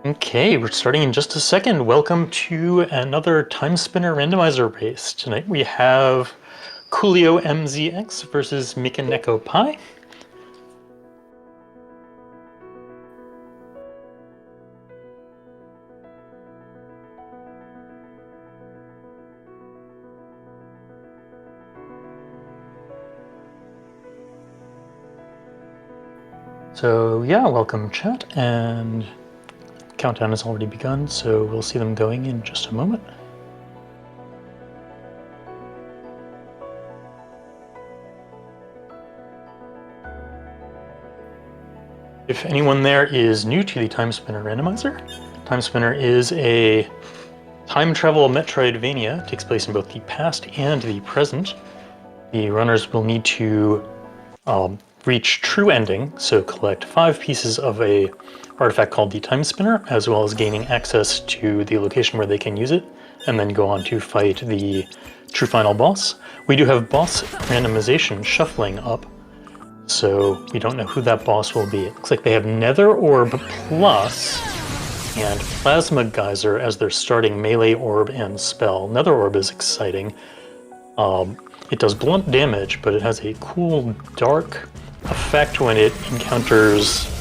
Okay, we're starting in just a second. Welcome to another Timespinner Randomizer race. Tonight we have KewlioMZX versus mikenekopi. So yeah, welcome chat, and countdown has already begun, so we'll see them going in just a moment. If anyone there is new to the Timespinner Randomizer, Timespinner is a time travel Metroidvania. It takes place in both the past and the present. The runners will need to reach true ending, so collect 5 pieces of a artifact called the Timespinner, as well as gaining access to the location where they can use it, and then go on to fight the true final boss. We do have boss randomization shuffling up, so we don't know who that boss will be. It looks like they have Nether Orb Plus and Plasma Geyser as their starting melee orb and spell. Nether Orb is exciting. It does blunt damage, but it has a cool dark effect when it encounters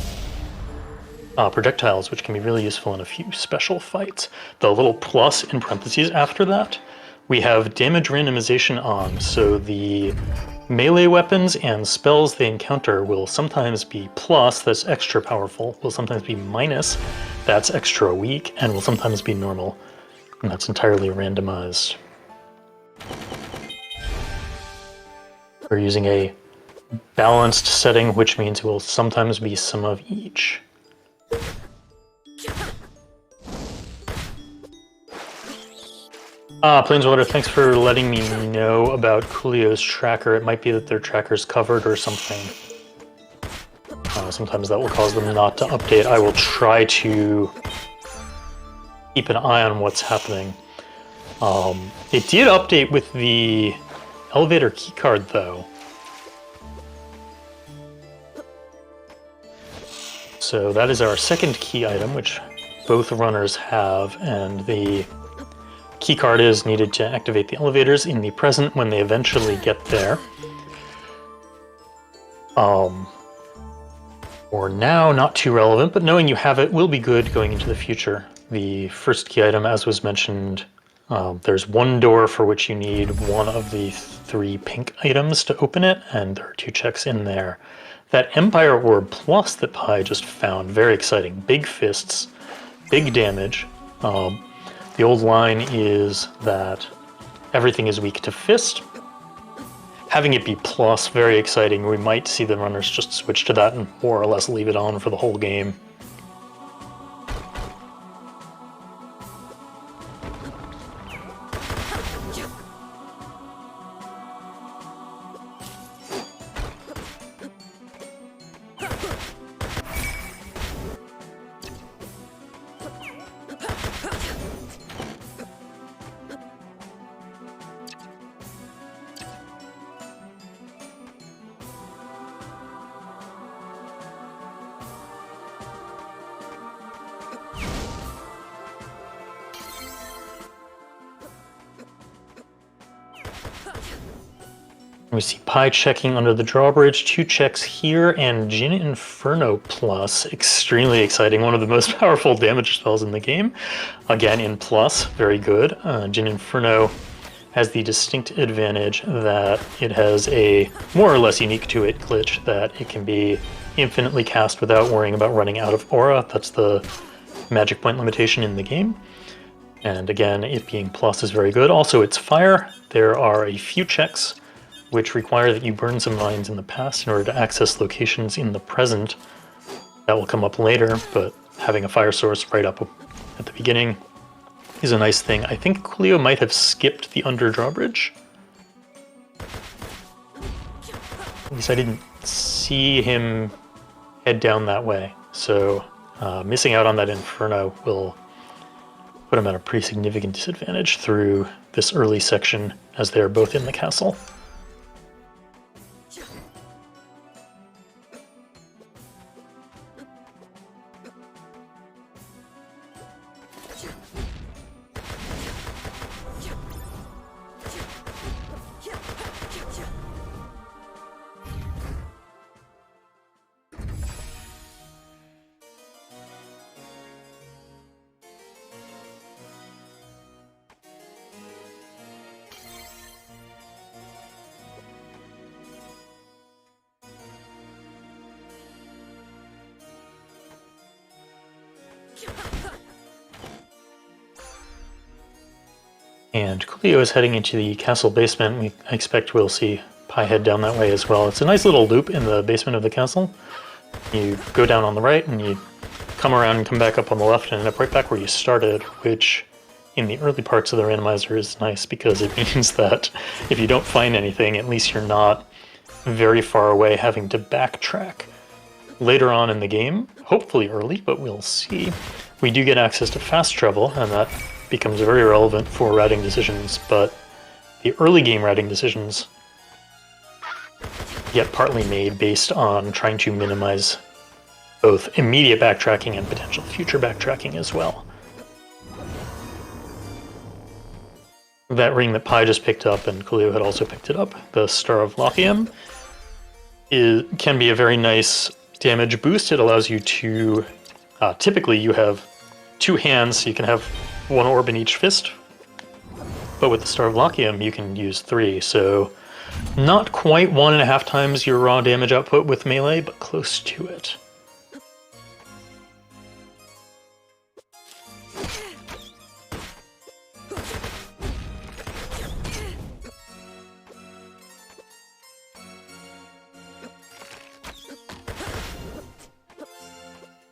projectiles, which can be really useful in a few special fights. The little plus in parentheses after that, we have damage randomization on, so the melee weapons and spells they encounter will sometimes be plus, that's extra powerful, will sometimes be minus, that's extra weak, and will sometimes be normal, and that's entirely randomized. We're using a balanced setting, which means it will sometimes be some of each. Planeswater, thanks for letting me know about Coolio's tracker. It might be that their tracker's covered or something. Sometimes that will cause them not to update. I will try to keep an eye on what's happening. It did update with the elevator keycard, though. So that is our second key item, which both runners have, and the keycard is needed to activate the elevators in the present when they eventually get there. For now, not too relevant, but knowing you have it will be good going into the future. The first key item, as was mentioned, there's one door for which you need one of the 3 pink items to open it, and there are 2 checks in there. That Empire Orb Plus that Pi just found, very exciting. Big fists, big damage. The old line is that everything is weak to fist. Having it be plus, very exciting. We might see the runners just switch to that and more or less leave it on for the whole game. We see Pi checking under the drawbridge, 2 checks here, and Jin Inferno Plus, extremely exciting, one of the most powerful damage spells in the game. Again, in plus, very good. Jin Inferno has the distinct advantage that it has a more or less unique to it glitch that it can be infinitely cast without worrying about running out of aura. That's the magic point limitation in the game. And again, it being plus is very good. Also, it's fire. There are a few checks which require that you burn some mines in the past in order to access locations in the present. That will come up later, but having a fire source right up at the beginning is a nice thing. I think Coolio might have skipped the under drawbridge. At least I didn't see him head down that way, so missing out on that Inferno will put him at a pretty significant disadvantage through this early section as they're both in the castle. And Coolio is heading into the castle basement. I expect we'll see Pi head down that way as well. It's a nice little loop in the basement of the castle. You go down on the right and you come around and come back up on the left and end up right back where you started, which in the early parts of the randomizer is nice because it means that if you don't find anything, at least you're not very far away having to backtrack. Later on in the game, hopefully early, but we'll see, we do get access to fast travel, and that becomes very relevant for routing decisions, but the early game routing decisions get partly made based on trying to minimize both immediate backtracking and potential future backtracking as well. That ring that Pi just picked up, and Coolio had also picked it up, the Star of Lothium, can be a very nice damage boost. It allows you to, typically you have two hands, so you can have one orb in each fist, but with the Star of Lothium you can use three, so not quite 1.5 times your raw damage output with melee, but close to it.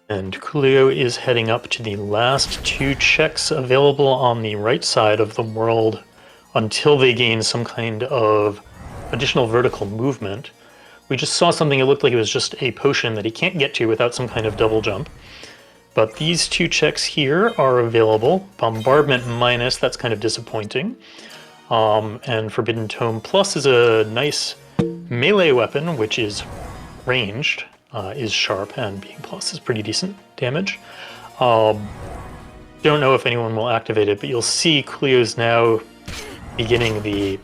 And Coolio is heading up to the last 2 checks available on the right side of the world until they gain some kind of additional vertical movement. We just saw something that looked like it was just a potion that he can't get to without some kind of double jump. But these 2 checks here are available. Bombardment minus, that's kind of disappointing. And Forbidden Tome plus is a nice melee weapon, which is ranged. Is sharp, and being plus is pretty decent damage. Don't know if anyone will activate it, but you'll see Coolio's now beginning the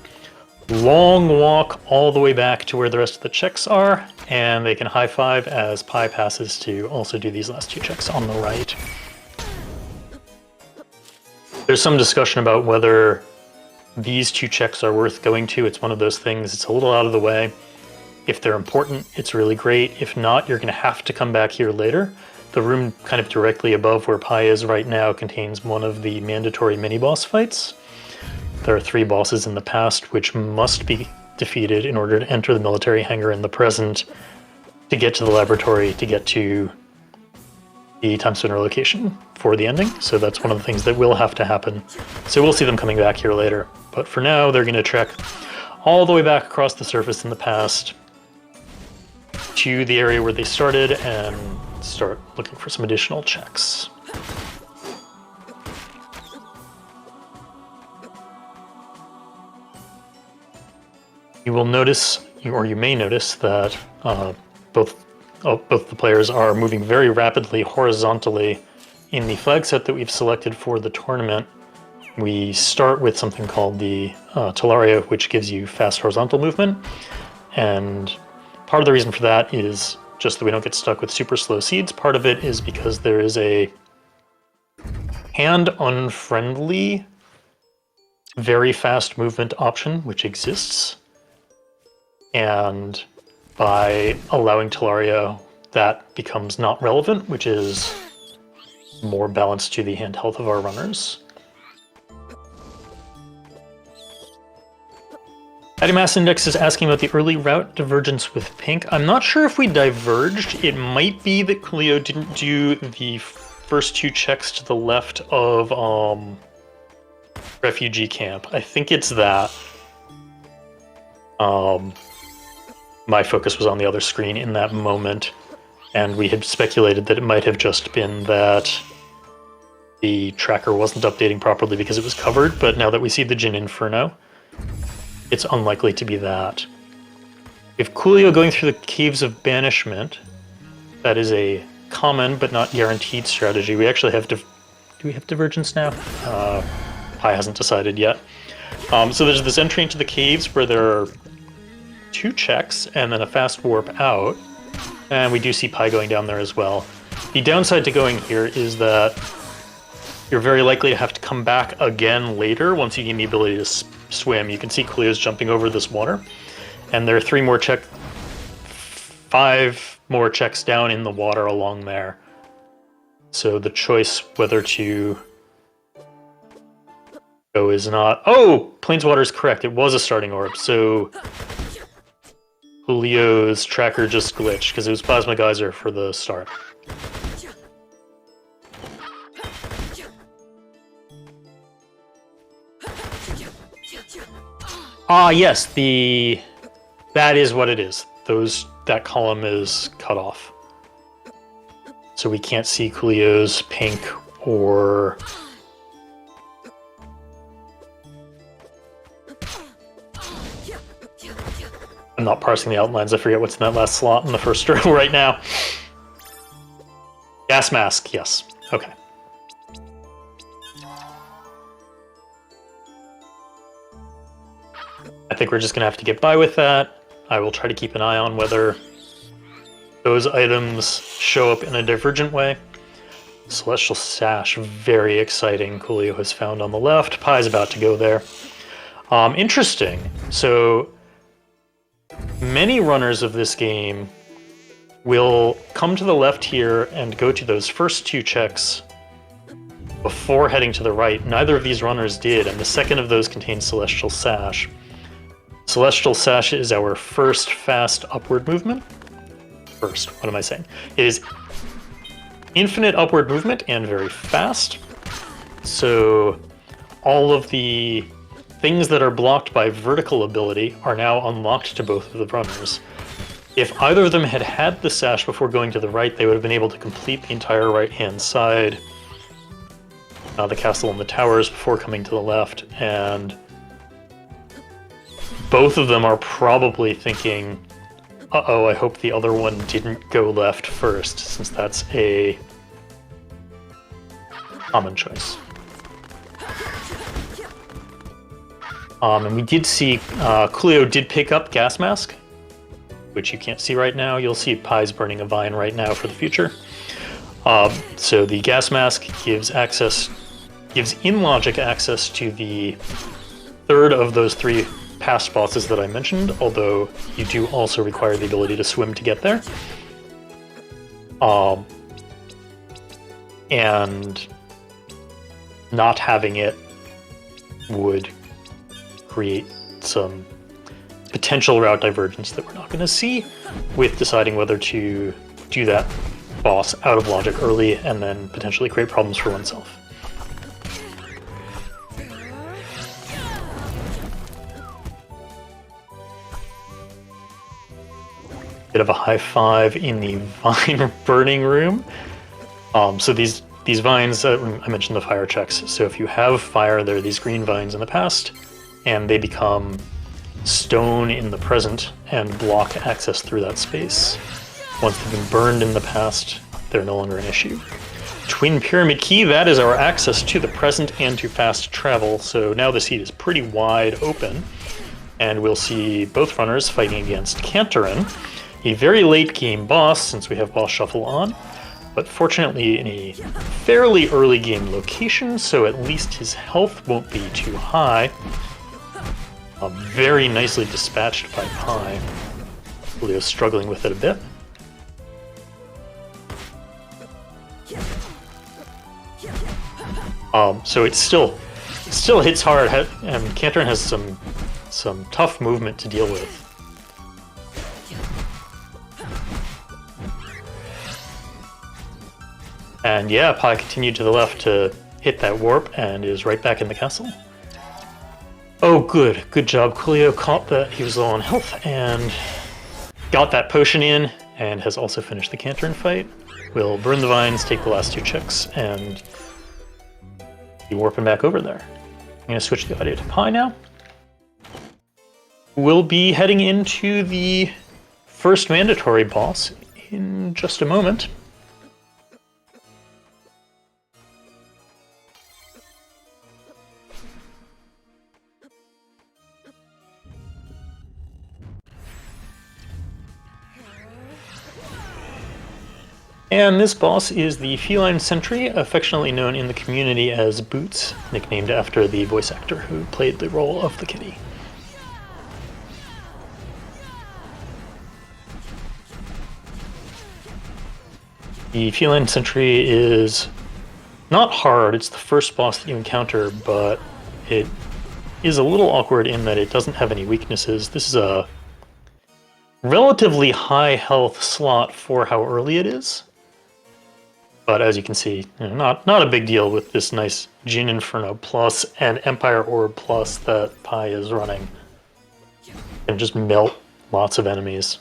long walk all the way back to where the rest of the checks are, and they can high five as Pi passes to also do these last 2 checks on the right. There's some discussion about whether these 2 checks are worth going to. It's one of those things, it's a little out of the way. If they're important, it's really great. If not, you're going to have to come back here later. The room kind of directly above where Pi is right now contains one of the mandatory mini-boss fights. There are 3 bosses in the past which must be defeated in order to enter the military hangar in the present, to get to the laboratory, to get to the Timespinner location for the ending. So that's one of the things that will have to happen. So we'll see them coming back here later. But for now, they're going to trek all the way back across the surface in the past to the area where they started and start looking for some additional checks. You will notice, or you may notice, that both the players are moving very rapidly horizontally. In the flag set that we've selected for the tournament, we start with something called the Talaria, which gives you fast horizontal movement, and part of the reason for that is just that we don't get stuck with super slow seeds. Part of it is because there is a hand-unfriendly, very fast movement option which exists, and by allowing Talaria, that becomes not relevant, which is more balanced to the hand health of our runners. Mass Index is asking about the early route divergence with pink. I'm not sure if we diverged. It might be that Coolio didn't do the first 2 checks to the left of refugee camp. I think it's that. My focus was on the other screen in that moment, and we had speculated that it might have just been that the tracker wasn't updating properly because it was covered, but now that we see the Jin Inferno, it's unlikely to be that. If Coolio going through the Caves of Banishment, that is a common but not guaranteed strategy. We actually have Do we have divergence now? Pi hasn't decided yet. So there's this entry into the caves where there are 2 checks and then a fast warp out. And we do see Pi going down there as well. The downside to going here is that you're very likely to have to come back again later once you gain the ability to swim. You can see Coolio's jumping over this water. And there are 5 more checks down in the water along there. So the choice whether to go is not... Oh! Planeswater is correct. It was a starting orb. So Coolio's tracker just glitched because it was Plasma Geyser for the start. Ah, yes, that is what it is. That column is cut off. So we can't see Coolio's pink or... I'm not parsing the outlines, I forget what's in that last slot in the first row right now. Gas mask, yes. Okay. I think we're just going to have to get by with that. I will try to keep an eye on whether those items show up in a divergent way. Celestial Sash, very exciting. Coolio has found on the left. Pi's about to go there. Interesting. So many runners of this game will come to the left here and go to those first 2 checks before heading to the right. Neither of these runners did, and the second of those contains Celestial Sash. Celestial Sash is our first fast upward movement. What am I saying? It is infinite upward movement and very fast. So all of the things that are blocked by vertical ability are now unlocked to both of the runners. If either of them had had the sash before going to the right, they would have been able to complete the entire right-hand side, the castle and the towers before coming to the left, and both of them are probably thinking, uh-oh, I hope the other one didn't go left first, since that's a common choice. And we did see Coolio did pick up Gas Mask, which you can't see right now. You'll see Pi's burning a vine right now for the future. So the Gas Mask gives in-logic access to the third of those 3 past bosses that I mentioned, although you do also require the ability to swim to get there. And not having it would create some potential route divergence that we're not going to see with deciding whether to do that boss out of logic early and then potentially create problems for oneself. Bit of a high five in the vine burning room. So these vines, I mentioned the fire checks. So if you have fire, there are these green vines in the past, and they become stone in the present and block access through that space. Once they've been burned in the past, they're no longer an issue. Twin Pyramid Key, that is our access to the present and to fast travel. So now the seat is pretty wide open, and we'll see both runners fighting against Cantorin, a very late game boss since we have boss shuffle on, but fortunately in a fairly early game location, so at least his health won't be too high. Very nicely dispatched by Pi. Coolio's struggling with it a bit. So it still hits hard, and Cantorin has some tough movement to deal with. And yeah, Pi continued to the left to hit that warp and is right back in the castle. Oh, good job. Coolio caught that he was low on health and got that potion in, and has also finished the Cantorin fight. We'll burn the vines, take the last 2 checks, and be warping back over there. I'm going to switch the audio to Pi now. We'll be heading into the first mandatory boss in just a moment. And this boss is the feline sentry, affectionately known in the community as Boots, nicknamed after the voice actor who played the role of the kitty. The feline sentry is not hard, it's the first boss that you encounter, but it is a little awkward in that it doesn't have any weaknesses. This is a relatively high health slot for how early it is. But as you can see, not a big deal with this nice Jin Inferno plus and Empire Orb plus that Pi is running. And just melt lots of enemies.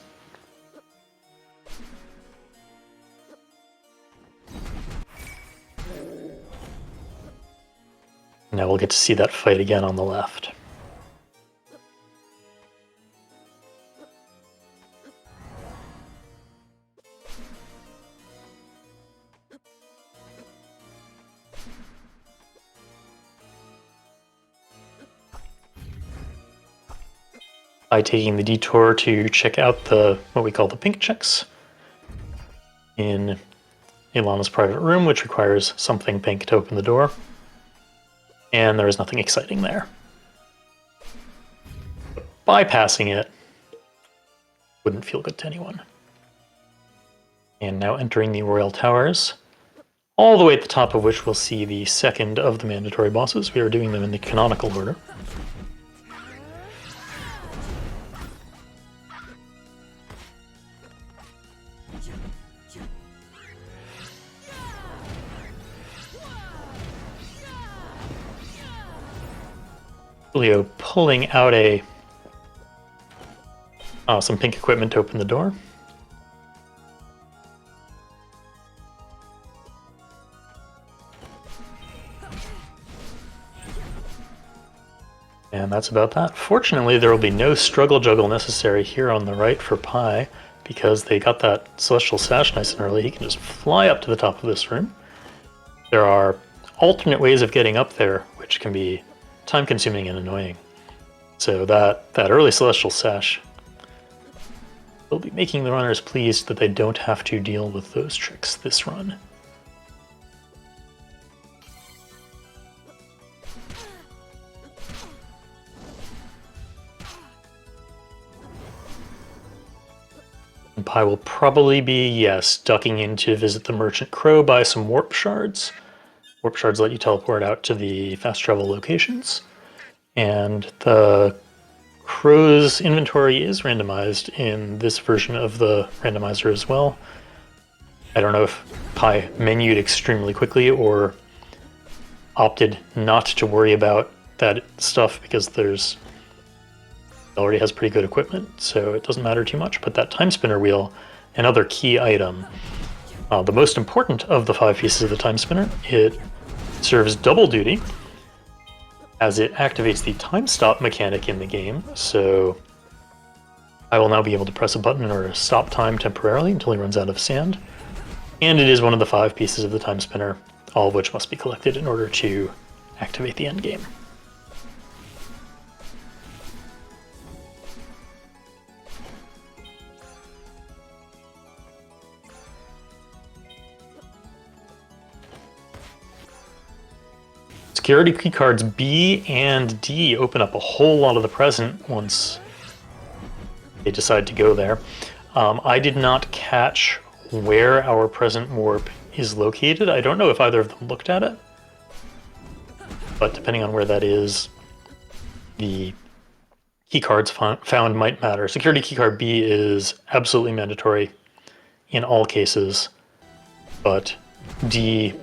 Now we'll get to see that fight again on the left. By taking the detour to check out what we call the pink checks in Ilana's private room, which requires something pink to open the door. And there is nothing exciting there. But bypassing it wouldn't feel good to anyone. And now entering the Royal Towers, all the way at the top of which we'll see the second of the mandatory bosses. We are doing them in the canonical order. Keywlio pulling out some pink equipment to open the door. And that's about that. Fortunately, there will be no struggle juggle necessary here on the right for Pi, because they got that Celestial Sash nice and early. He can just fly up to the top of this room. There are alternate ways of getting up there, which can be time-consuming and annoying. So that early Celestial Sash will be making the runners pleased that they don't have to deal with those tricks this run. And Pi will probably be, yes, ducking in to visit the Merchant Crow, buy some warp shards. Warp shards let you teleport out to the fast travel locations. And the Crow's inventory is randomized in this version of the randomizer as well. I don't know if Pi menued extremely quickly or opted not to worry about that stuff because it already has pretty good equipment, so it doesn't matter too much. But that time spinner wheel, another key item, the most important of the 5 pieces of the time spinner, it serves double duty as it activates the time stop mechanic in the game. So I will now be able to press a button in order to stop time temporarily until he runs out of sand. And it is one of the 5 pieces of the time spinner, all of which must be collected in order to activate the end game. Security keycards B and D open up a whole lot of the present once they decide to go there. I did not catch where our present warp is located. I don't know if either of them looked at it, but depending on where that is, the keycards found might matter. Security keycard B is absolutely mandatory in all cases, but D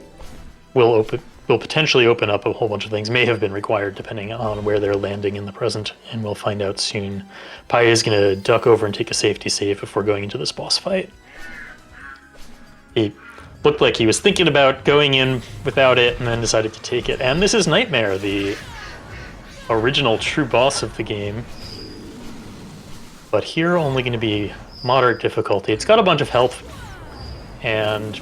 will potentially open up a whole bunch of things, may have been required depending on where they're landing in the present, and we'll find out soon. Pi is going to duck over and take a safety save before going into this boss fight. He looked like he was thinking about going in without it and then decided to take it. And this is Nightmare, the original true boss of the game. But here only going to be moderate difficulty. It's got a bunch of health and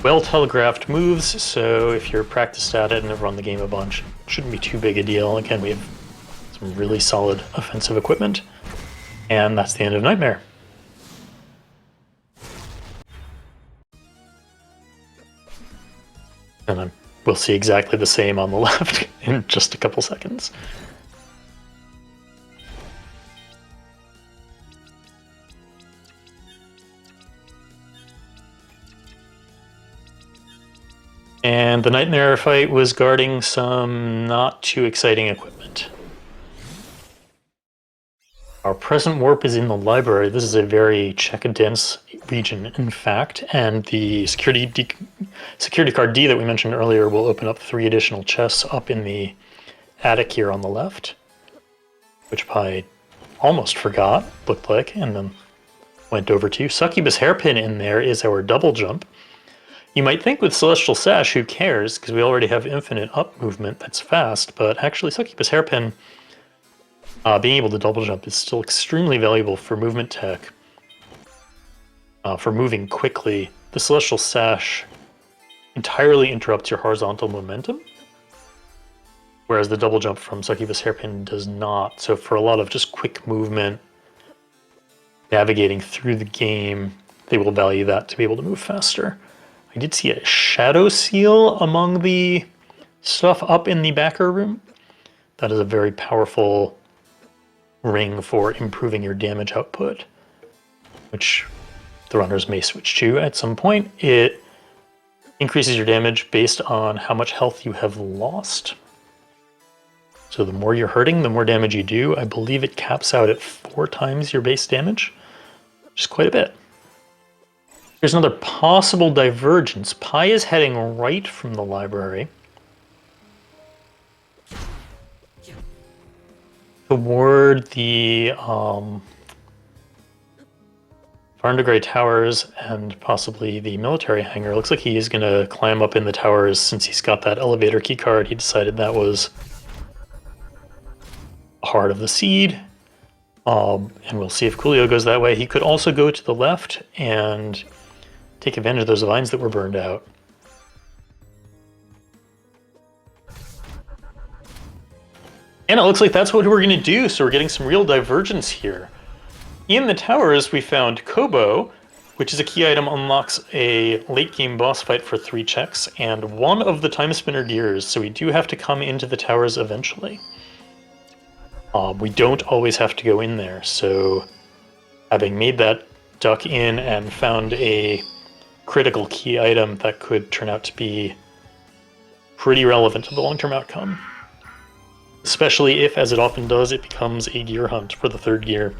well-telegraphed moves, so if you're practiced at it and have run the game a bunch, it shouldn't be too big a deal. Again, we have some really solid offensive equipment, and that's the end of Nightmare. And we'll see exactly the same on the left in just a couple seconds. And the Knight in the Air fight was guarding some not too exciting equipment. Our present warp is in the library. This is a very check-dense region, in fact, and the security card D that we mentioned earlier will open up 3 additional chests up in the attic here on the left, which I almost forgot, looked like, and then went over to. Succubus Hairpin in there is our double jump. You might think with Celestial Sash, who cares, because we already have infinite up movement that's fast, but actually Succubus Hairpin, being able to double jump is still extremely valuable for movement tech, for moving quickly. The Celestial Sash entirely interrupts your horizontal momentum, whereas the double jump from Succubus Hairpin does not. So for a lot of just quick movement, navigating through the game, they will value that to be able to move faster. I did see a Shadow Seal among the stuff up in the backer room. That is a very powerful ring for improving your damage output, which the runners may switch to at some point. It increases your damage based on how much health you have lost. So the more you're hurting, the more damage you do. I believe it caps out at 4 times your base damage, which is quite a bit. Here's another possible divergence. Pi is heading right from the library toward the Varndegree Towers and possibly the military hangar. It looks like he is going to climb up in the towers since he's got that elevator keycard. He decided that was the heart of the seed. And we'll see if Coolio goes that way. He could also go to the left and take advantage of those vines that were burned out. And it looks like that's what we're going to do, so we're getting some real divergence here. In the towers, we found Kobo, which is a key item, unlocks a late-game boss fight for 3 checks, and 1 of the Timespinner gears, so we do have to come into the towers eventually. We don't always have to go in there, so having made that duck in and found a critical key item that could turn out to be pretty relevant to the long-term outcome. Especially if, as it often does, it becomes a gear hunt for the 3rd gear.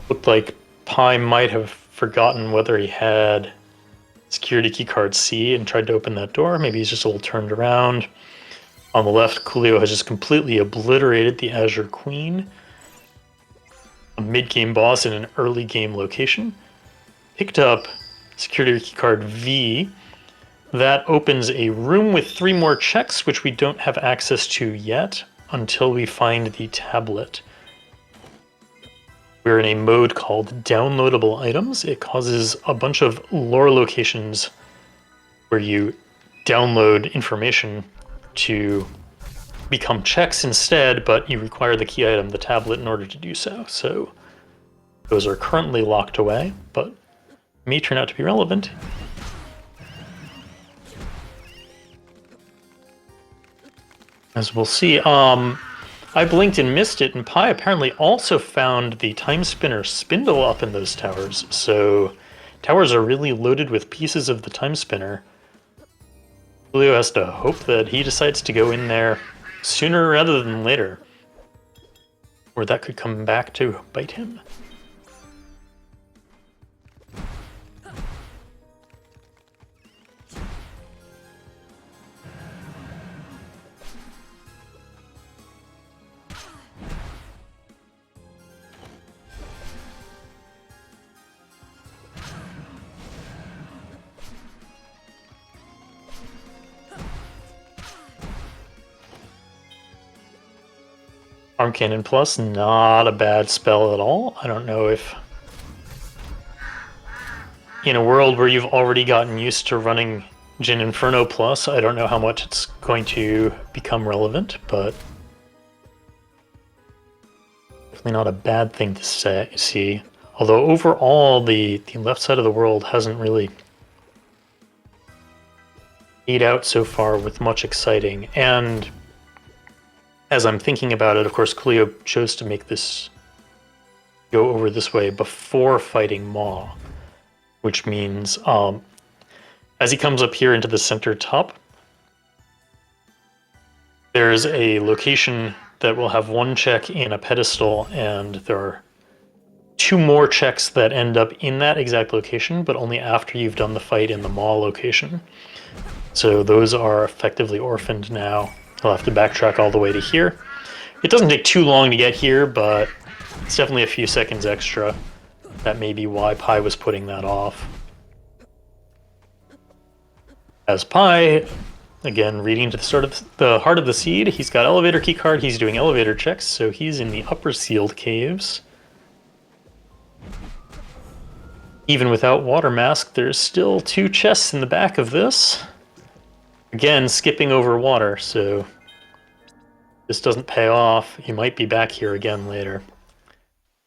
Looked like Pi might have forgotten whether he had security keycard C and tried to open that door. Maybe he's just a little turned around. On the left, Coolio has just completely obliterated the Azure Queen. A mid-game boss in an early game location. Picked up security keycard V. That opens a room with 3 more checks, which we don't have access to yet until we find the tablet. We're in a mode called Downloadable Items. It causes a bunch of lore locations where you download information to become checks instead, but you require the key item, the tablet, in order to do so. So those are currently locked away, but may turn out to be relevant. As we'll see. I blinked and missed it, and Pi apparently also found the Timespinner spindle up in those towers. So towers are really loaded with pieces of the Timespinner. Coolio has to hope that he decides to go in there sooner rather than later, or that could come back to bite him. Arm Cannon Plus, not a bad spell at all. I don't know if in a world where you've already gotten used to running Jin Inferno Plus, I don't know how much it's going to become relevant, but definitely not a bad thing to see. Although overall, the left side of the world hasn't really made out so far with much exciting. And as I'm thinking about it, of course, Coolio chose to make this go over this way before fighting Maw, which means as he comes up here into the center top, there's a location that will have one check in a pedestal, and there are 2 more checks that end up in that exact location, but only after you've done the fight in the Maw location. So those are effectively orphaned now. I'll have to backtrack all the way to here. It doesn't take too long to get here, but it's definitely a few seconds extra. That may be why Pi was putting that off. As Pi, again, reading to the start of the heart of the seed, he's got elevator keycard, he's doing elevator checks, so he's in the upper sealed caves. Even without water mask, there's still 2 chests in the back of this. Again, skipping over water, so this doesn't pay off. He might be back here again later.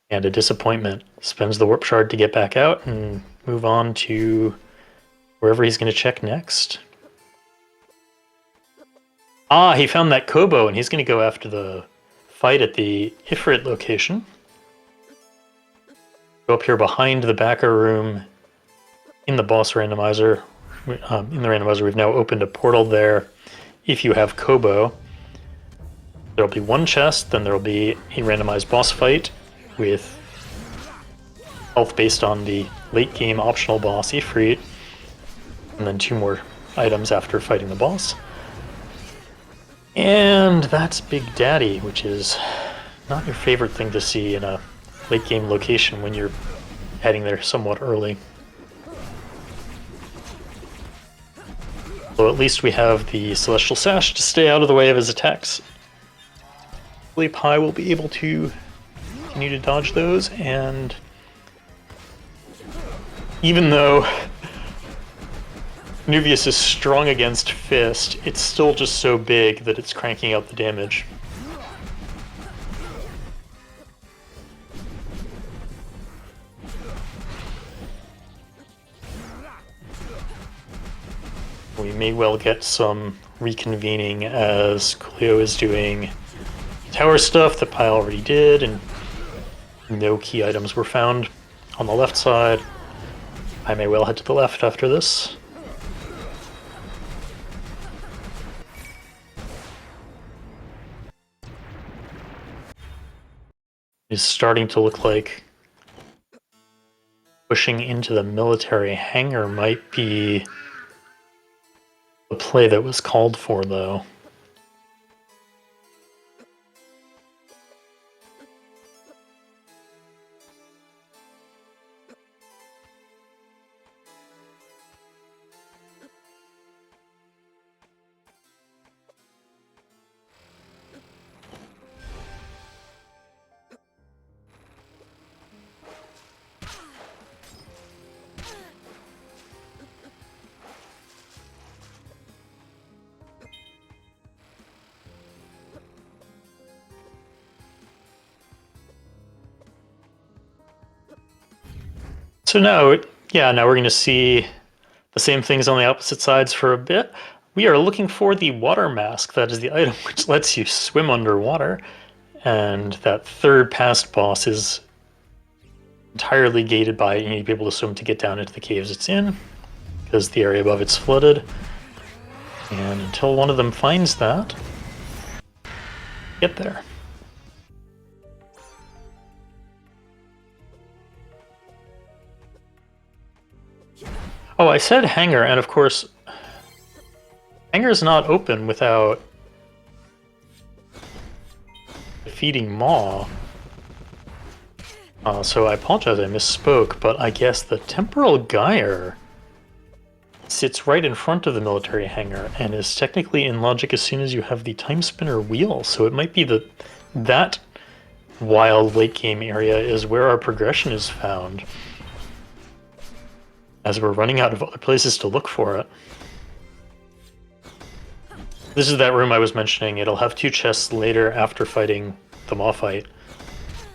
And a disappointment. Spends the warp shard to get back out and move on to wherever he's going to check next. Ah, he found that Kobo, and he's going to go after the fight at the Ifrit location. Go up here behind the backer room in the boss randomizer. In the randomizer, we've now opened a portal there. If you have Kobo, there'll be 1 chest, then there'll be a randomized boss fight with health based on the late game optional boss Ifrit, and then 2 more items after fighting the boss. And that's Big Daddy, which is not your favorite thing to see in a late game location when you're heading there somewhat early. So at least we have the Celestial Sash to stay out of the way of his attacks. Hopefully Pi will be able to continue to dodge those, and even though Nuvius is strong against Fist, it's still just so big that it's cranking out the damage. We may well get some reconvening as Coolio is doing tower stuff that Pi already did, and no key items were found on the left side. I may well head to the left after this. It's starting to look like pushing into the military hangar might be the play that was called for, though. So now we're going to see the same things on the opposite sides for a bit. We are looking for the water mask. That is the item which lets you swim underwater. And that 3rd past boss is entirely gated by you need to be able to swim to get down into the caves it's in, because the area above it's flooded. And until one of them finds that, get there. Oh, I said hangar, and of course, hangar's not open without defeating Maw. So I apologize, I misspoke, but I guess the Temporal Gyre sits right in front of the military hangar and is technically in logic as soon as you have the Timespinner wheel, so it might be that wild late game area is where our progression is found, as we're running out of other places to look for it. This is that room I was mentioning. It'll have 2 chests later after fighting the Maw fight,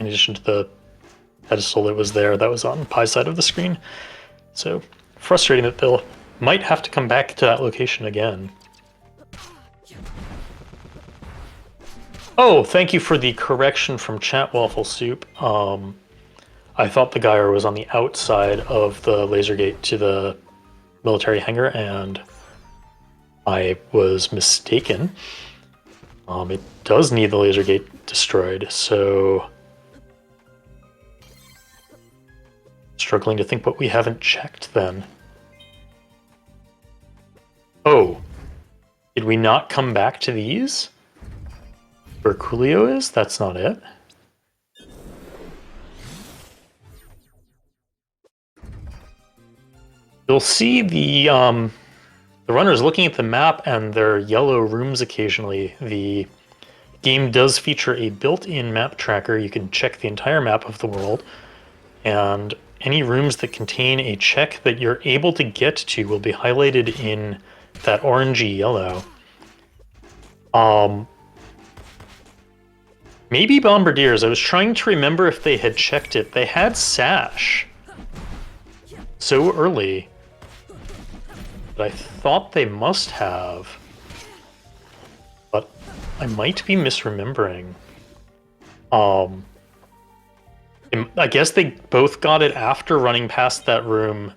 in addition to the pedestal that was there that was on Pi's side of the screen. So frustrating that they'll might have to come back to that location again. Oh, thank you for the correction from Chat Waffle Soup. I thought the gyre was on the outside of the laser gate to the military hangar, and I was mistaken. It does need the laser gate destroyed, so... Struggling to think what we haven't checked then. Oh, did we not come back to these? Where Coolio is? That's not it. You'll see the runners looking at the map and their yellow rooms occasionally. The game does feature a built-in map tracker. You can check the entire map of the world, and any rooms that contain a check that you're able to get to will be highlighted in that orangey yellow. Maybe Bombardiers. I was trying to remember if they had checked it. They had Sash so early, but I thought they must have. But I might be misremembering. I guess they both got it after running past that room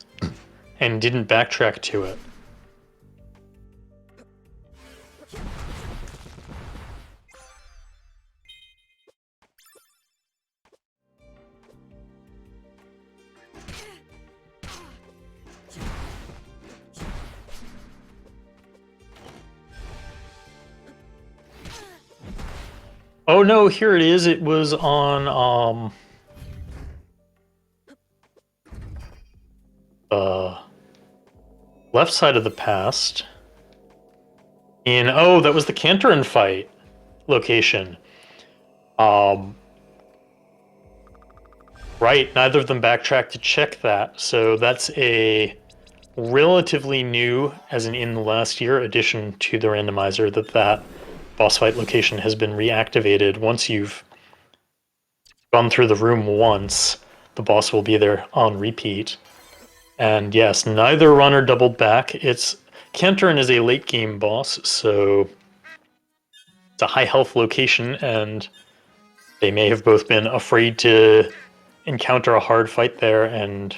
and didn't backtrack to it. Oh no, here it is. It was on left side of the past. Oh, that was the Cantorin fight location. Right, neither of them backtracked to check that, so that's a relatively new, as in the last year, addition to the randomizer, that boss fight location has been reactivated. Once you've gone through the room once, the boss will be there on repeat. And yes, neither runner doubled back. Cantorin is a late game boss, so it's a high health location, and they may have both been afraid to encounter a hard fight there and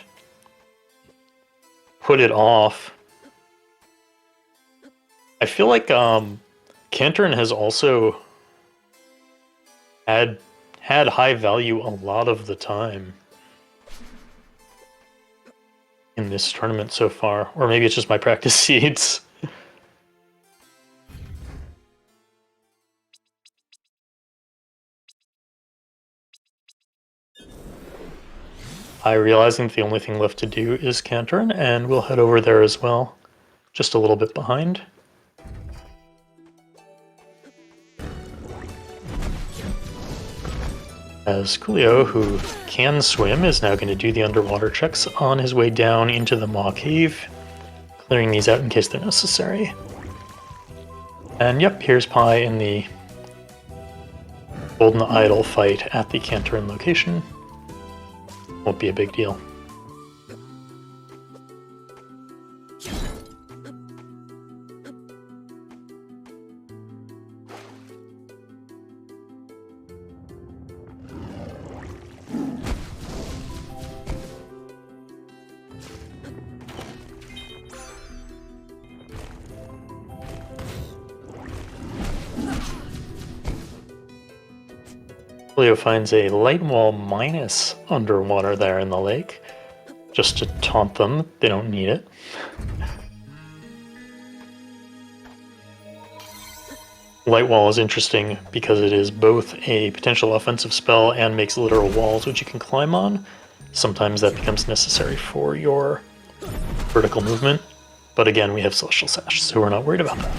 put it off. I feel like Cantorin has also had high value a lot of the time in this tournament so far, or maybe it's just my practice seeds. Realizing the only thing left to do is Cantorin, and we'll head over there as well, just a little bit behind. As Coolio, who can swim, is now going to do the underwater checks on his way down into the Maw Cave, clearing these out in case they're necessary. And yep, here's Pi in the Golden Idol fight at the Cantorin location. Won't be a big deal. Coolio finds a light wall minus underwater there in the lake, just to taunt them. They don't need it. Light wall is interesting because it is both a potential offensive spell and makes literal walls which you can climb on. Sometimes that becomes necessary for your vertical movement, but again, we have Celestial Sash, so we're not worried about that.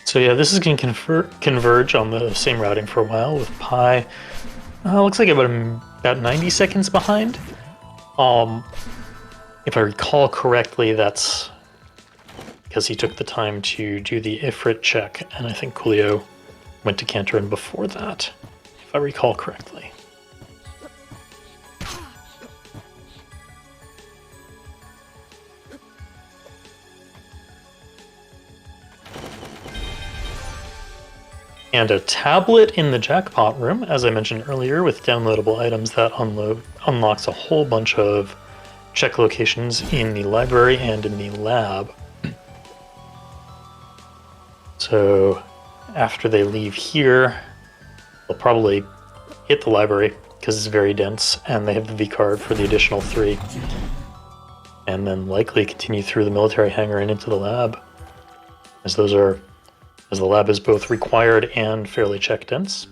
So yeah, this is going to converge on the same routing for a while with Pi. Looks like about 90 seconds behind. If I recall correctly, that's because he took the time to do the Ifrit check, and I think Coolio went to Cantorin before that, if I recall correctly. And a tablet in the jackpot room, as I mentioned earlier, with downloadable items that unlocks a whole bunch of check locations in the library and in the lab. So after they leave here, they'll probably hit the library because it's very dense, and they have the V card for the additional 3. And then likely continue through the military hangar and into the lab, as the lab is both required and fairly check dense.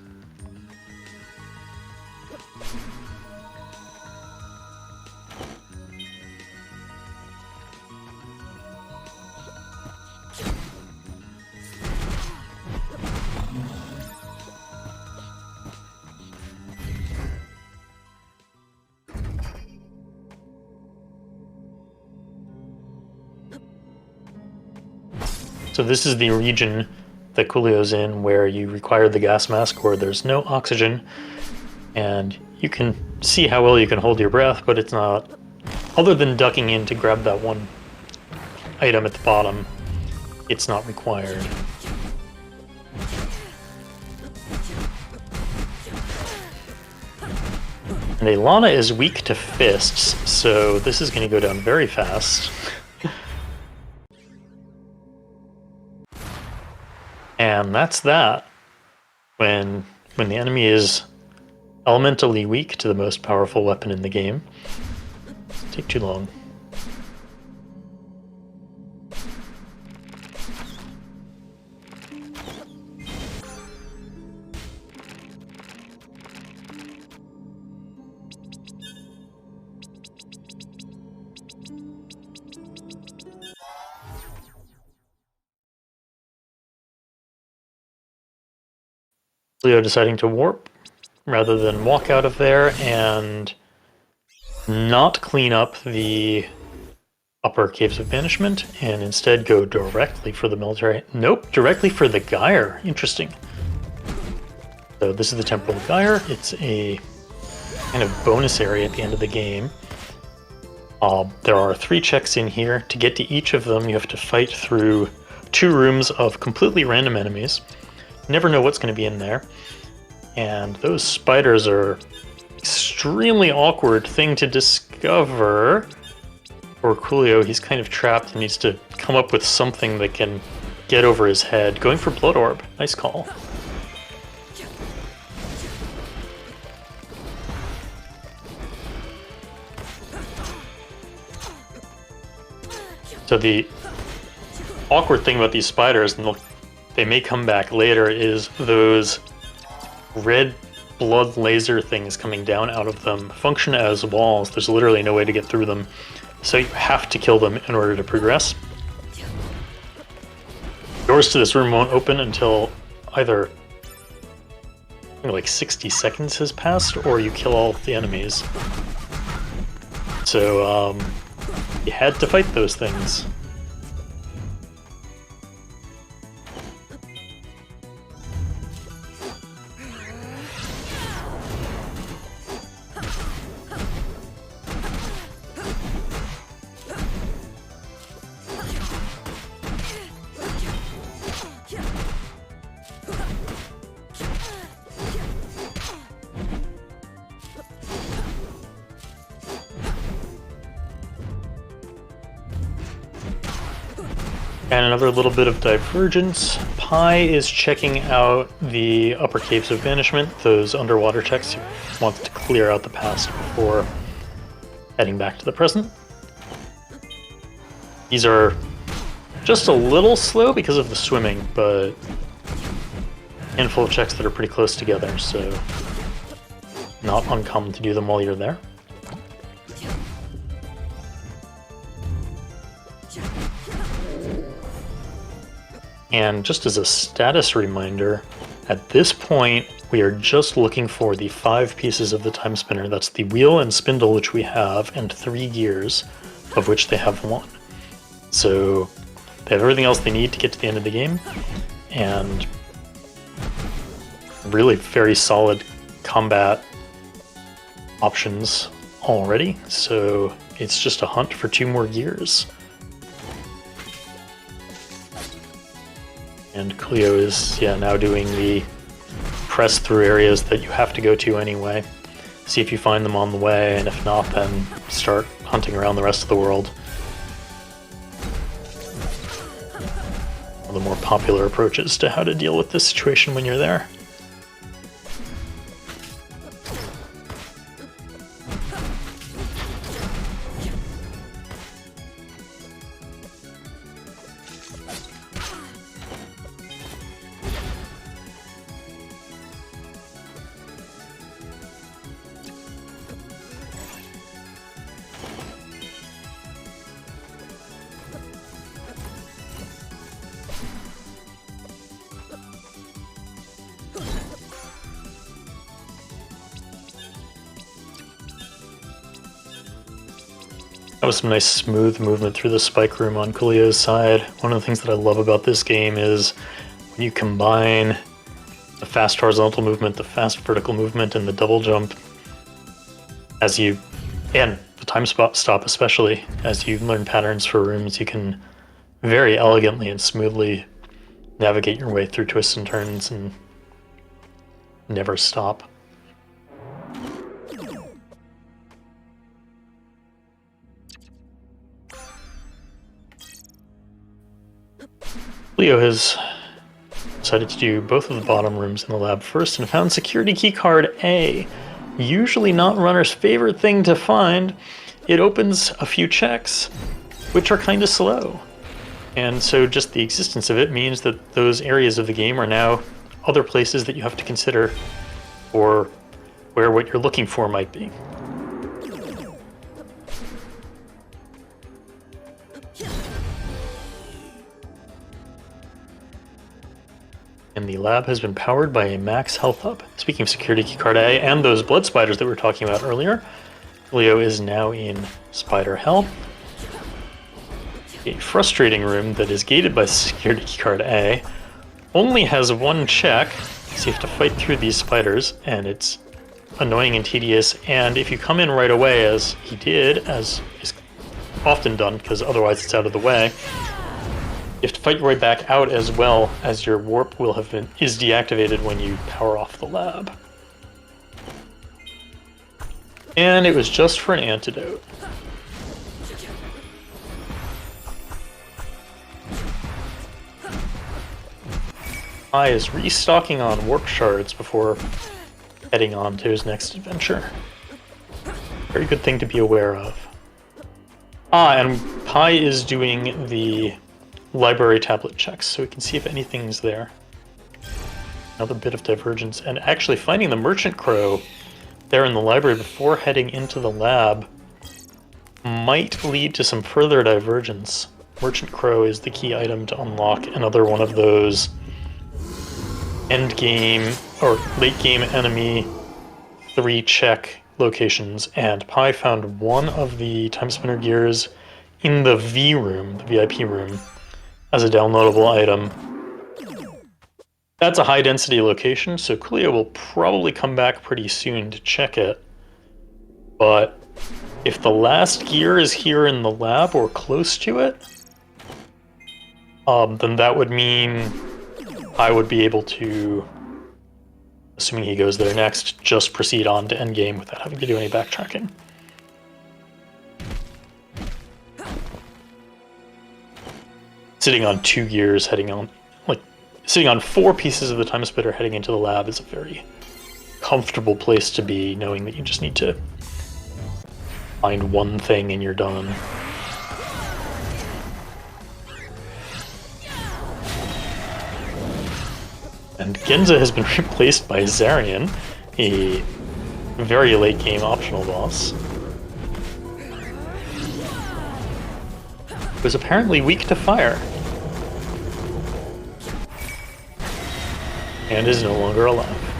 So this is the region that Coolio's in, where you require the gas mask or there's no oxygen, and you can see how well you can hold your breath, but it's not, other than ducking in to grab that one item at the bottom, it's not required. And Alana is weak to fists, so this is going to go down very fast. And that's that. When the enemy is elementally weak to the most powerful weapon in the game, it doesn't take too long. Leo deciding to warp rather than walk out of there and not clean up the upper Caves of Banishment and instead go directly for the military. Nope, directly for the Gyre. Interesting. So this is the Temporal Gyre. It's a kind of bonus area at the end of the game. There are 3 checks in here. To get to each of them, you have to fight through 2 rooms of completely random enemies. Never know what's going to be in there. And those spiders are extremely awkward thing to discover. For Coolio, he's kind of trapped and needs to come up with something that can get over his head. Going for Blood Orb. Nice call. So the awkward thing about these spiders, and they may come back later, is those red blood laser things coming down out of them function as walls. There's literally no way to get through them, so you have to kill them in order to progress. Doors to this room won't open until either like 60 seconds has passed or you kill all of the enemies. So you had to fight those things. And another little bit of divergence. Pi is checking out the upper Caves of Banishment, those underwater checks. He wants to clear out the past before heading back to the present. These are just a little slow because of the swimming, but a handful of checks that are pretty close together, so not uncommon to do them while you're there. And just as a status reminder, at this point, we are just looking for the 5 pieces of the Timespinner. That's the wheel and spindle, which we have, and 3 gears, of which they have 1. So they have everything else they need to get to the end of the game, and really very solid combat options already. So it's just a hunt for 2 more gears. And Keywlio is, now doing the press through areas that you have to go to anyway. See if you find them on the way, and if not, then start hunting around the rest of the world. One of the more popular approaches to how to deal with this situation when you're there. That was some nice smooth movement through the spike room on Keywlio's side. One of the things that I love about this game is when you combine the fast horizontal movement, the fast vertical movement, and the double jump, and the time stop especially, as you learn patterns for rooms, you can very elegantly and smoothly navigate your way through twists and turns and never stop. Keywlio has decided to do both of the bottom rooms in the lab first and found security key card A. Usually not runner's favorite thing to find. It opens a few checks, which are kind of slow. And so just the existence of it means that those areas of the game are now other places that you have to consider for where what you're looking for might be. And the lab has been powered by a max health up. Speaking of security key card A and those blood spiders that we were talking about earlier, Keywlio is now in spider hell. A frustrating room that is gated by security key card A only has 1 check, so you have to fight through these spiders, and it's annoying and tedious. And if you come in right away, as he did, as is often done because otherwise it's out of the way, you have to fight your way back out as well, as your warp is deactivated when you power off the lab. And it was just for an antidote. I is restocking on warp shards before heading on to his next adventure. Very good thing to be aware of. And Pi is doing the library tablet checks, so we can see if anything's there. Another bit of divergence, and actually finding the merchant crow there in the library before heading into the lab might lead to some further divergence. Merchant crow is the key item to unlock another one of those end game or late game enemy 3 check locations, and Pi found one of the Timespinner gears in the V room, the VIP room, as a downloadable item. That's a high density location, so Keywlio will probably come back pretty soon to check it. But if the last gear is here in the lab or close to it, then that would mean I would be able to, assuming he goes there next, just proceed on to endgame without having to do any backtracking. Sitting on 2 gears sitting on 4 pieces of the Timespinner heading into the lab is a very comfortable place to be, knowing that you just need to find 1 thing and you're done. And Genza has been replaced by Zarian, a very late game optional boss, who is apparently weak to fire. and is no longer alive.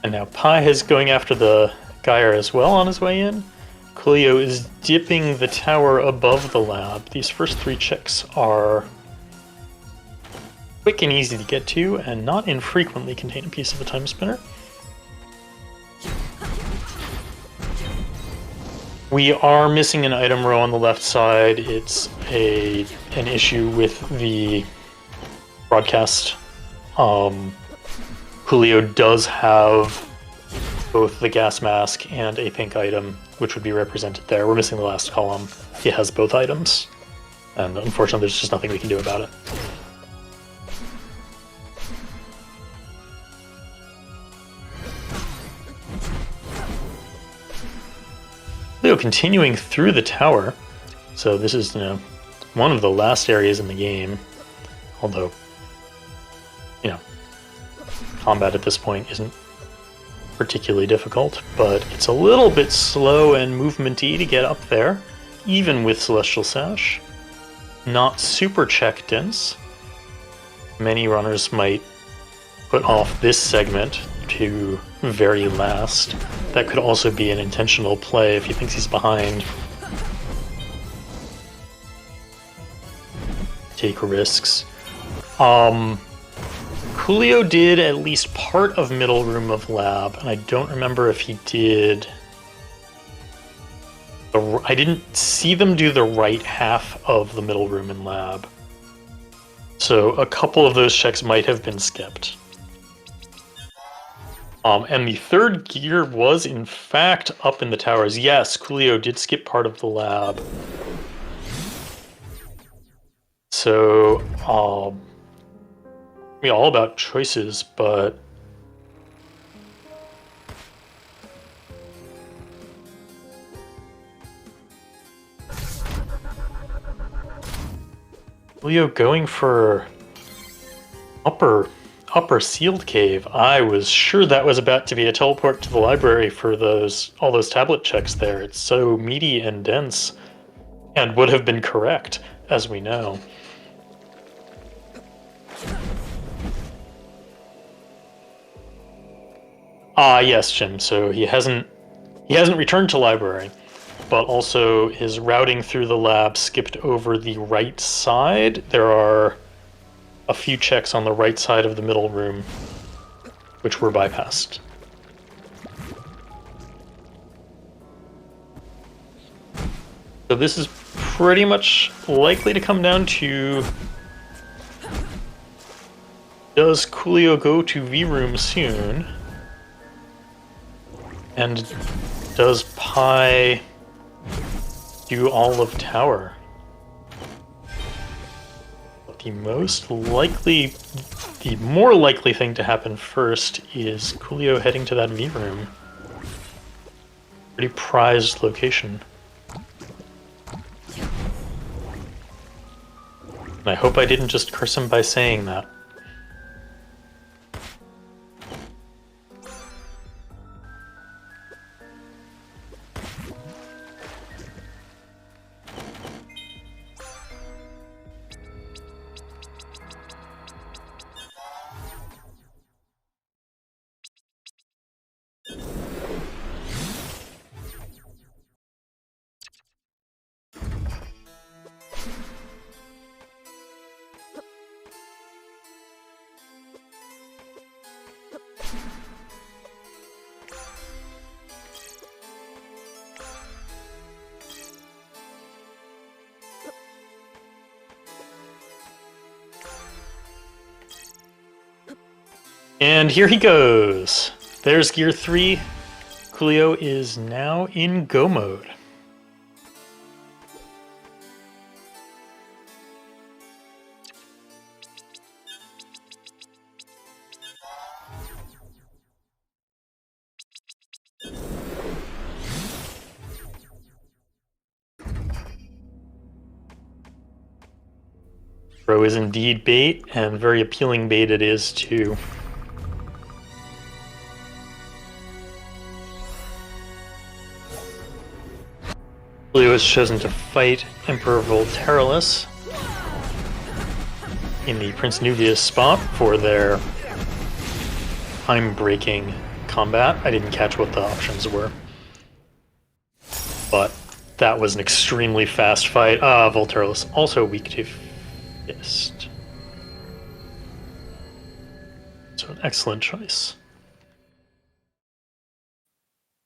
And now Pi is going after the Geyer as well on his way in. Coolio is dipping the tower above the lab. These first 3 checks are quick and easy to get to, and not infrequently contain a piece of the time spinner. We are missing an item row on the left side. It's an issue with the broadcast. Coolio does have both the gas mask and a pink item, which would be represented there. We're missing the last column. He has both items, and unfortunately there's just nothing we can do about it. Coolio continuing through the tower, so this is one of the last areas in the game, although combat at this point isn't particularly difficult, but it's a little bit slow and movement-y to get up there, even with Celestial Sash. Not super check dense. Many runners might put off this segment to very last. That could also be an intentional play if he thinks he's behind. Take risks. Coolio did at least part of middle room of lab, and I don't remember if he did... I didn't see them do the right half of the middle room in lab. So a couple of those checks might have been skipped. And the third gear was in fact up in the towers. Yes, Coolio did skip part of the lab. So, all about choices, but Coolio going for upper sealed cave. I was sure that was about to be a teleport to the library for all those tablet checks there. It's so meaty and dense, and would have been correct, as we know. Yes, Jim. So he hasn't returned to library, but also his routing through the lab skipped over the right side. There are a few checks on the right side of the middle room, which were bypassed. So this is pretty much likely to come down to, does Coolio go to V room soon? And does Pi do all of tower? The more likely thing to happen first is Coolio heading to that V room. Pretty prized location. And I hope I didn't just curse him by saying that. And here he goes. There's gear 3. Coolio is now in go mode. Throw is indeed bait, and very appealing bait it is too. Coolio has chosen to fight Emperor Volteralus in the Prince Nuvius spot for their time-breaking combat. I didn't catch what the options were, but that was an extremely fast fight. Volteralus also weak to Fist. So an excellent choice.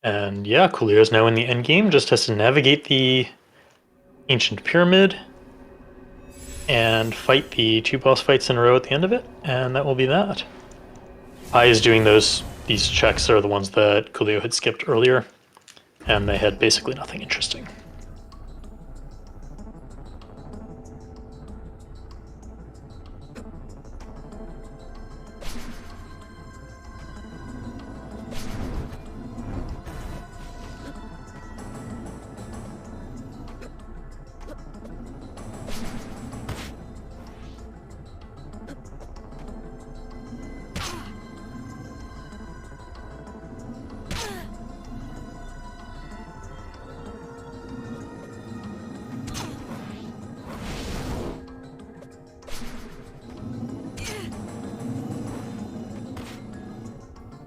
And yeah, Coolio is now in the endgame, just has to navigate the Ancient Pyramid and fight the 2 boss fights in a row at the end of it, and that will be that. I is doing these checks are the ones that Coolio had skipped earlier, and they had basically nothing interesting.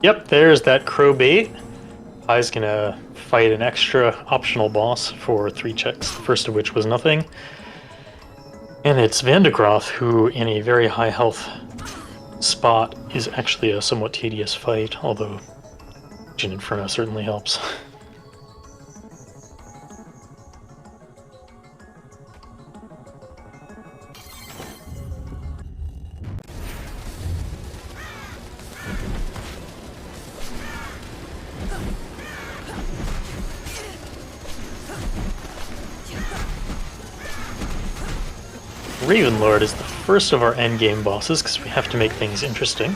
Yep, there's that crow bait. I's gonna fight an extra optional boss for 3 checks, the first of which was nothing. And it's Vandegroth, who in a very high health spot is actually a somewhat tedious fight, although Jin Inferno certainly helps. Ravenlord is the first of our endgame bosses, because we have to make things interesting.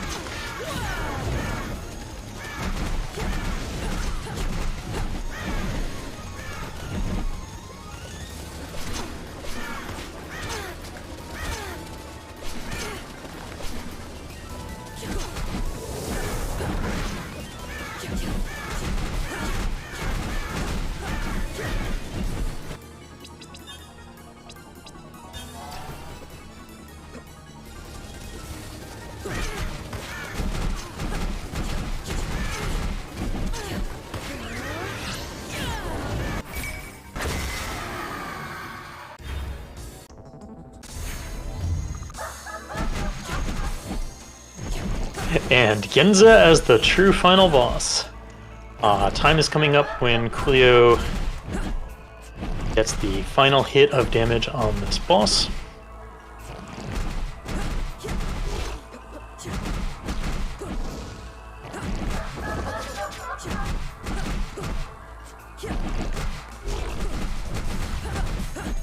And Genza as the true final boss. Time is coming up when Coolio gets the final hit of damage on this boss.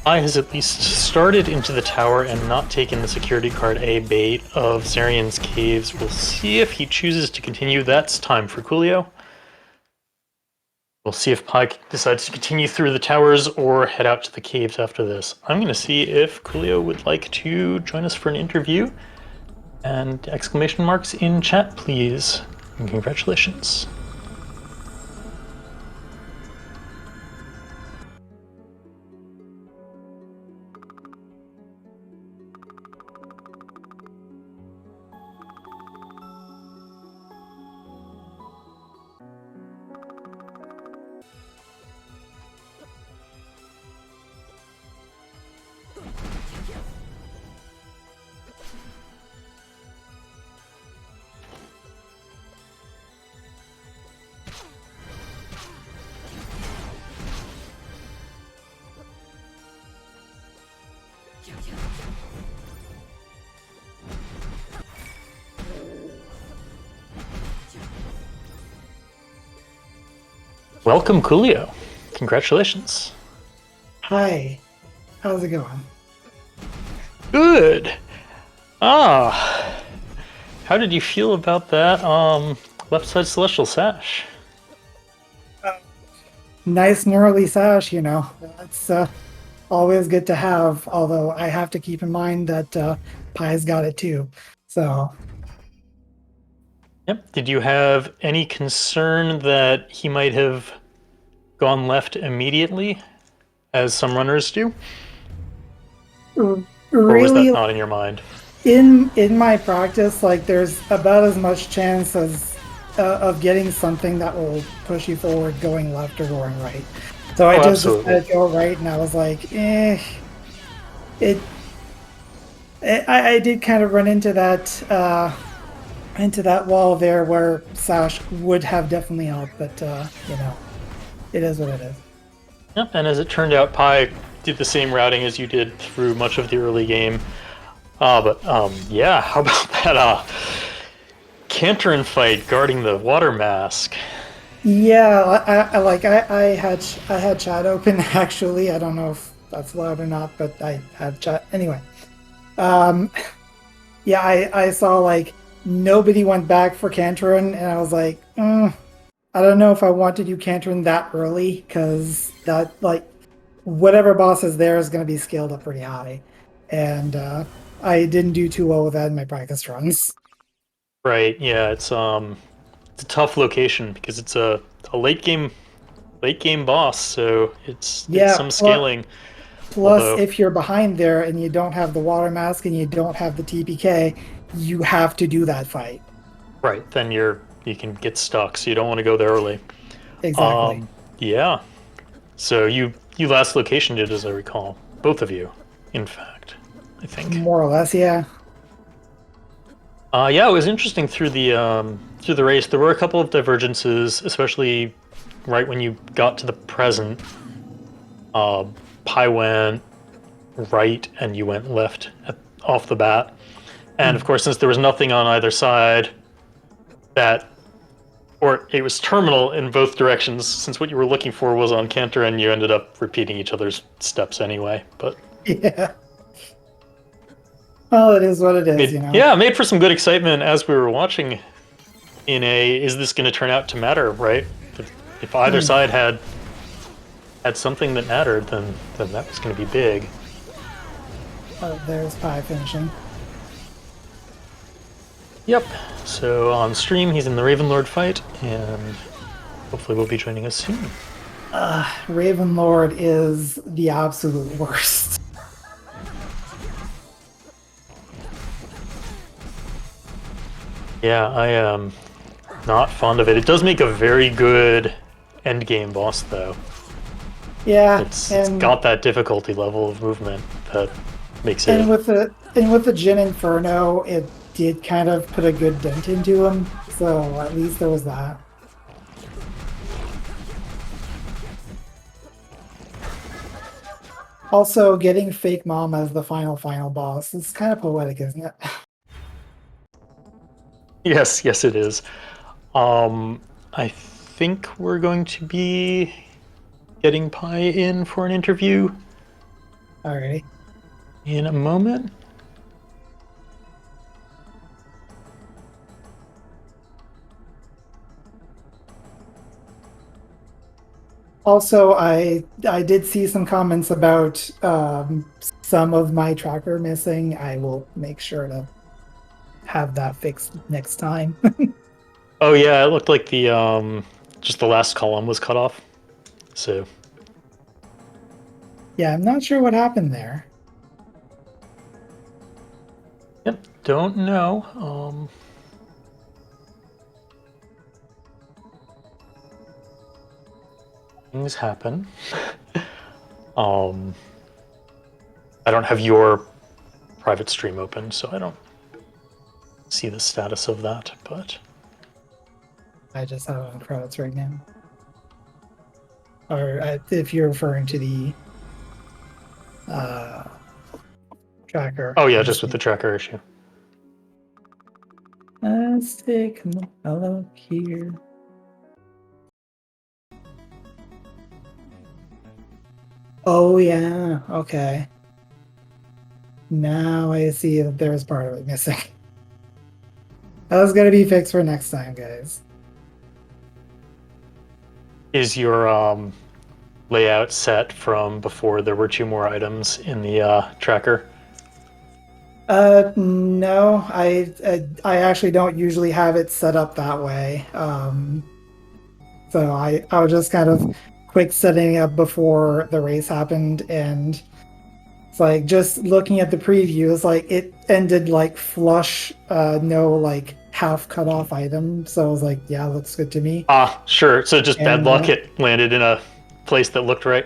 I has at least started into the tower and not taken the security card A bait of Zarian's Caves. We'll see if he chooses to continue. That's time for Coolio. We'll see if Pi decides to continue through the towers or head out to the caves after this. I'm going to see if Coolio would like to join us for an interview. And exclamation marks in chat, please. And congratulations. Welcome, Coolio. Congratulations. Hi. How's it going? Good. How did you feel about that left side Celestial Sash? Nice gnarly sash, you know. That's always good to have, although I have to keep in mind that Pi's got it too. So. Yep. Did you have any concern that he might have gone left immediately as some runners do? Or was Really, that not in your mind? in my practice, like there's about as much chance as of getting something that will push you forward going left or going right. So I Oh, just absolutely. decided to go right, and I was like, it. I did kind of run into that wall there where Sash would have definitely helped, but it is what it is. Yep, and as it turned out, Pi did the same routing as you did through much of the early game. Yeah, how about that Cantorin fight guarding the water mask? Yeah, I had chat open actually. I don't know if that's loud or not, but I had chat anyway. Um, yeah, I saw like nobody went back for Cantorin, and I was like, I don't know if I want to do Cantorin that early because that like whatever boss is there is going to be scaled up pretty high, and I didn't do too well with that in my practice runs. Right, yeah, it's a tough location because it's a late game boss, so it's Yeah, some scaling. plus Although, if you're behind there and you don't have the water mask and you don't have the TPK, you have to do that fight. right, then you can get stuck, so you don't want to go there early. Exactly. Um, yeah. So you last location did, as I recall, both of you, in fact, I think. More or less, yeah. Yeah, it was interesting through the race. There were a couple of divergences, especially right when you got to the present. Uh, Pi went right, and you went left off the bat. And of course, since there was nothing on either side, that or it was terminal in both directions. Since what you were looking for was on Cantor, and you ended up repeating each other's steps anyway. But Yeah. Well, it is what it is, you know. made for some good excitement as we were watching. In a, is this going to turn out to matter? Right? If either side had something that mattered, then that was going to be big. There's Pi finishing. Yep. So on stream, he's in the Ravenlord fight, and hopefully will be joining us soon. Raven Lord is the absolute worst. Yeah, I am not fond of it. It does make a very good end game boss, though. Yeah, It's got that difficulty level of movement that makes it. and with the Jin Inferno, it did kind of put a good dent into him. So at least there was that. Also, getting Fake Mom as the final boss is kind of poetic, isn't it? Yes, yes, it is. I think we're going to be getting Pi in for an interview Alrighty. in a moment. Also, I did see some comments about some of my tracker missing. I will make sure to have that fixed next time. Oh yeah, it looked like the just the last column was cut off. So Yeah, I'm not sure what happened there. yep, don't know. Things happen. um, I don't have your private stream open, so I don't see the status of that. But I just have it on credits right now. Or if you're referring to the uh, tracker. oh yeah, I just just with the tracker issue. let's take a look here. Oh yeah, okay. Now I see that there's part of it missing. That was gonna be fixed for next time, guys. Is your layout set from before there were two more items in the tracker? No, I actually don't usually have it set up that way. So I'll just kind of quick setting up before the race happened, and it's like just looking at the preview, it's like it ended like flush, no like half cut off item. So I was like, yeah, looks good to me. Sure. So just bad And luck. It landed in a place that looked right.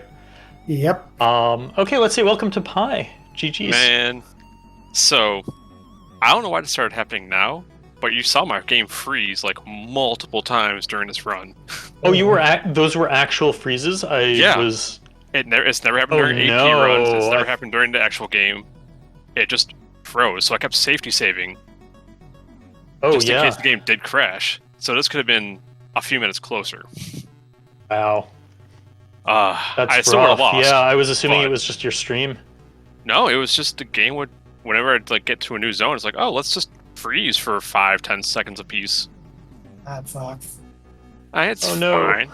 yep. Okay, let's say welcome to Pi. GG's. Man, so I don't know why this started happening now, but you saw my game freeze like multiple times during this run. Oh, you were those were actual freezes? It's never happened during AP no. runs. It's never happened during the actual game. It just froze, so I kept safety saving. Just in case the game did crash. So this could have been a few minutes closer. Wow. That's I still would have rough. lost. Yeah, I was assuming it was just your stream. No, it was just the game would. Whenever I'd like get to a new zone, it's like, oh, let's just freeze for 5-10 seconds apiece. That sucks. It's fine.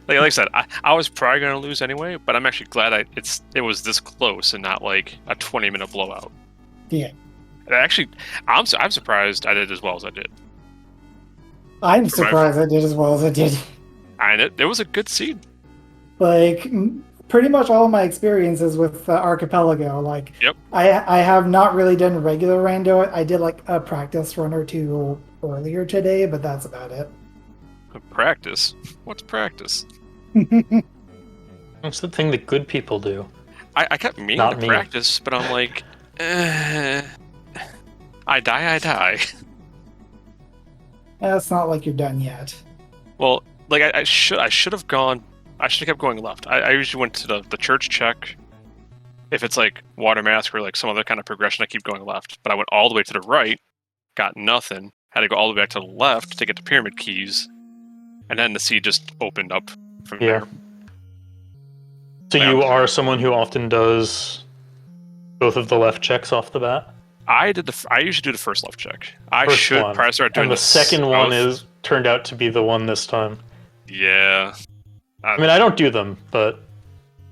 Like I said, I was probably gonna lose anyway, but I'm actually glad it was this close and not like a 20-minute blowout. Yeah. And actually, I'm surprised I did as well as I did. I'm surprised I did as well as I did. And it was a good seed. Like pretty much all of my experiences with Archipelago, like Yep. I have not really done regular rando. I did like a practice run or two earlier today, but that's about it. Practice? What's practice? It's the thing that good people do. I kept meaning to practice, but I'm like, I die. It's not like you're done yet. Well, like I should have gone. I should have kept going left. I usually went to the church check. If it's like water mask or like some other kind of progression, I keep going left. But I went all the way to the right, got nothing. Had to go all the way back to the left to get the pyramid keys, and then the seed just opened up from there. So you are someone who often does both of the left checks off the bat? I usually do the first left check. I should probably start doing the second one turned out to be the one this time. Yeah. I mean, I don't do them, but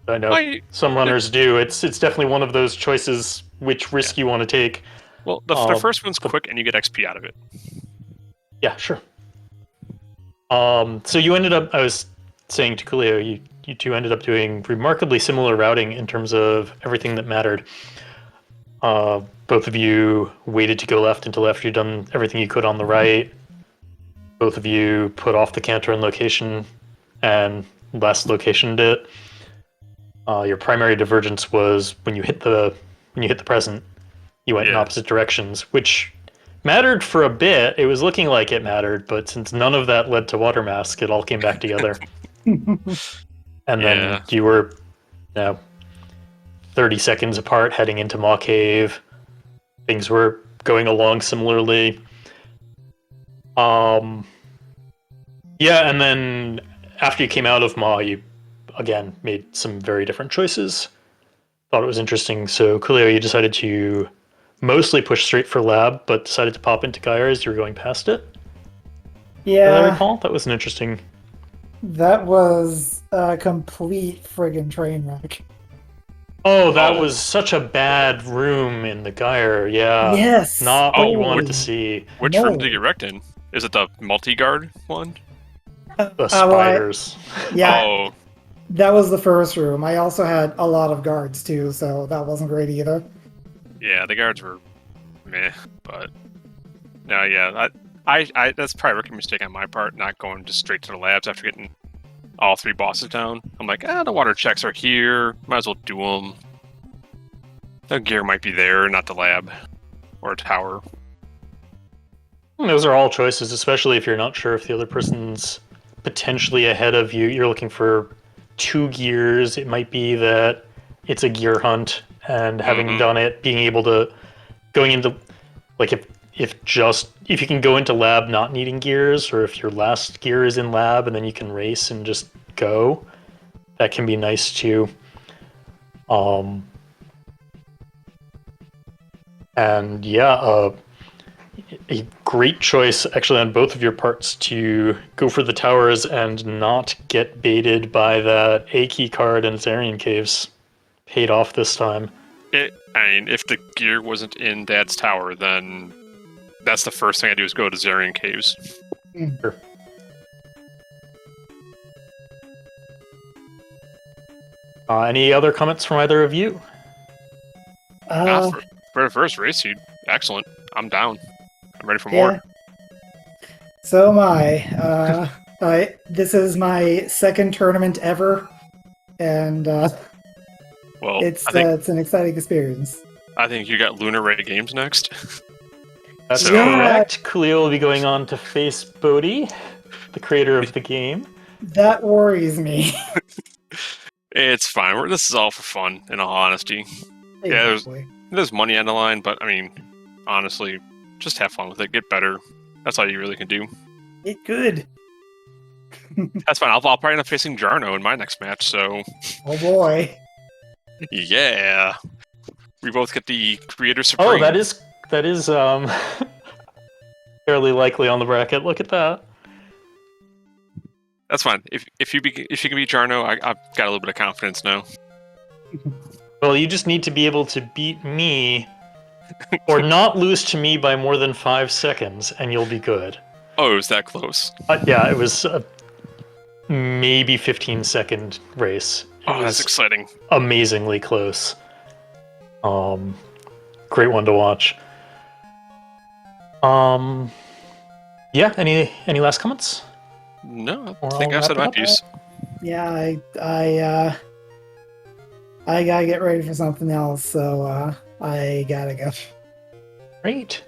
I know some runners do. It's definitely one of those choices which risk you want to take. Well, the first one's quick and you get XP out of it. Yeah, sure. So you ended up, I was saying to Coolio, you two ended up doing remarkably similar routing in terms of everything that mattered. Both of you waited to go left until after you'd done everything you could on the right. Both of you put off the counter in location and last locationed it. Your primary divergence was when you hit the present, you went in opposite directions, which mattered for a bit. It was looking like it mattered, but since none of that led to water mask, it all came back together. And then you were 30 seconds apart heading into Maw Cave. Things were going along similarly. And then after you came out of Maw, you again made some very different choices. Thought it was interesting. So Coolio, you decided to mostly push straight for lab, but decided to pop into Gaia as you were going past it. Yeah. I recall that was an interesting. That was a complete friggin' train wreck. Oh, that was such a bad room in the Gaia. Yeah. Yes. Not what you wanted to see. Which room did you get wrecked in? Is it the multi-guard one? The spiders. Yeah. That was the first room. I also had a lot of guards too, so that wasn't great either. Yeah, the guards were meh, but no, yeah, I that's probably a rookie mistake on my part, not going just straight to the labs after getting all 3 bosses down. I'm like, the water checks are here, might as well do them. The gear might be there, not the lab or a tower. Those are all choices, especially if you're not sure if the other person's potentially ahead of you. You're looking for 2 gears. It might be that it's a gear hunt, and having done it, being able to going into like if you can go into lab not needing gears, or if your last gear is in lab and then you can race and just go, that can be nice too. And yeah, a great choice actually on both of your parts to go for the towers and not get baited by that A key card and Zarian Caves. Paid off this time. I mean, if the gear wasn't in Dad's tower, then that's the first thing I do is go to Zarian Caves. Sure. Any other comments from either of you? For the first race, excellent. I'm down. I'm ready for more. Yeah. So am I. This is my second tournament ever, and Well, it's an exciting experience. I think you got Lunar Ray Games next. That's So- correct. Coolio will be going on to face Bodhi, the creator of the game. That worries me. It's fine. This is all for fun, in all honesty. Yeah, there's money on the line, but I mean, honestly, just have fun with it. Get better. That's all you really can do. It good. That's fine. I'll probably end up facing Jarno in my next match, so Oh boy. yeah. We both get the Creator Supreme. Oh, that is fairly likely on the bracket. Look at that. That's fine. If you can beat Jarno, I've got a little bit of confidence now. Well, you just need to be able to beat me, or not lose to me by more than 5 seconds, and you'll be good. Oh, it was that close. Yeah, it was a maybe 15-second race. Oh, that's exciting. Amazingly close. Great one to watch. Yeah. Any last comments? No, Or I think I'll I've said wrap my it up. piece. Yeah, I gotta get ready for something else, so I gotta go. Great.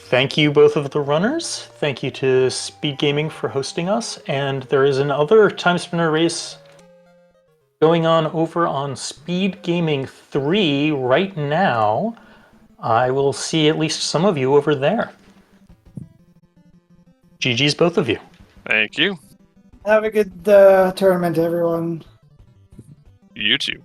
Thank you, both of the runners. Thank you to SpeedGaming for hosting us. And there is another Timespinner race going on over on SpeedGaming 3 right now. I will see at least some of you over there. GG's, both of you. Thank you. Have a good tournament, everyone. You too.